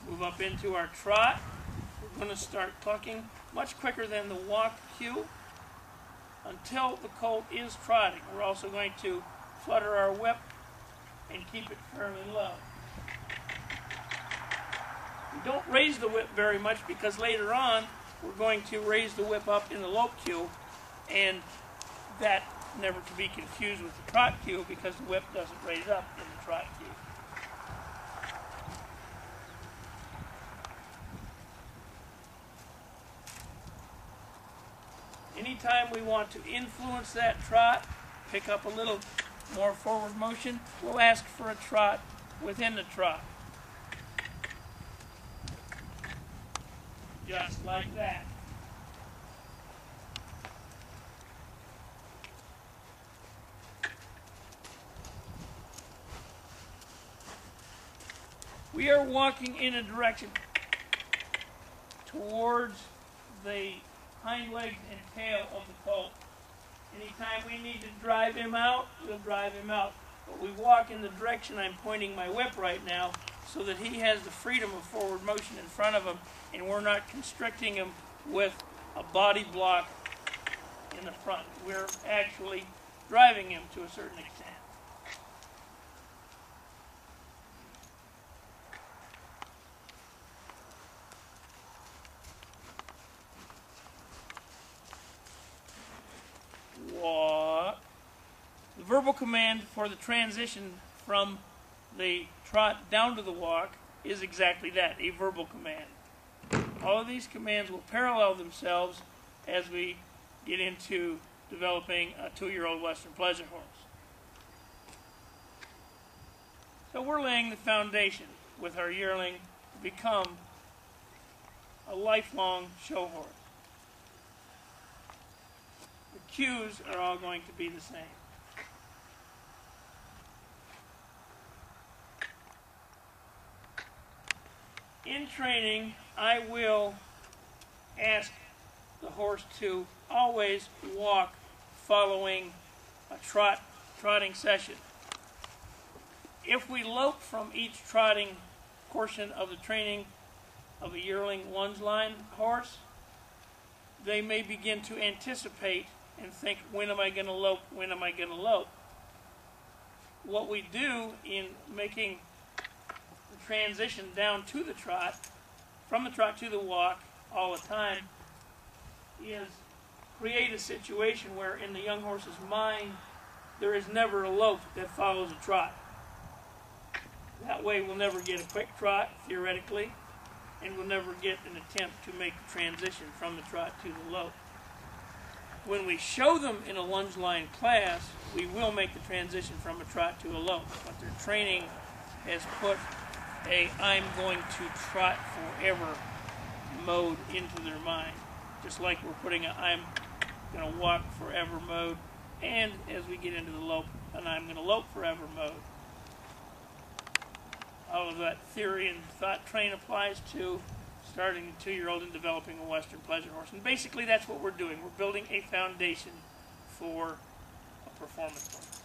Move up into our trot. We're going to start clucking much quicker than the walk cue until the colt is trotting. We're also going to flutter our whip and keep it fairly low. We don't raise the whip very much because later on we're going to raise the whip up in the lope cue, and that never to be confused with the trot cue because the whip doesn't raise up in the trot cue. Anytime we want to influence that trot, pick up a little more forward motion, we'll ask for a trot within the trot. Just like that. We are walking in a direction towards the hind legs and tail of the colt. Anytime we need to drive him out, we'll drive him out. But we walk in the direction I'm pointing my whip right now so that he has the freedom of forward motion in front of him, and we're not constricting him with a body block in the front. We're actually driving him to a certain extent. Walk. The verbal command for the transition from the trot down to the walk is exactly that, a verbal command. All of these commands will parallel themselves as we get into developing a 2-year-old Western pleasure horse. So we're laying the foundation with our yearling to become a lifelong show horse. The cues are all going to be the same. In training, I will ask the horse to always walk following a trotting session. If we lope from each trotting portion of the training of a yearling lunge line horse, they may begin to anticipate and think, when am I going to lope? When am I going to lope? What we do in making the transition down to the trot, from the trot to the walk all the time, is create a situation where in the young horse's mind there is never a lope that follows a trot. That way we'll never get a quick trot, theoretically, and we'll never get an attempt to make the transition from the trot to the lope. When we show them in a lunge line class, we will make the transition from a trot to a lope, but their training has put a I'm going to trot forever mode into their mind, just like we're putting a I'm going to walk forever mode, and as we get into the lope, an I'm going to lope forever mode. All of that theory and thought train applies to starting a 2-year-old and developing a Western pleasure horse. And basically that's what we're doing. We're building a foundation for a performance horse.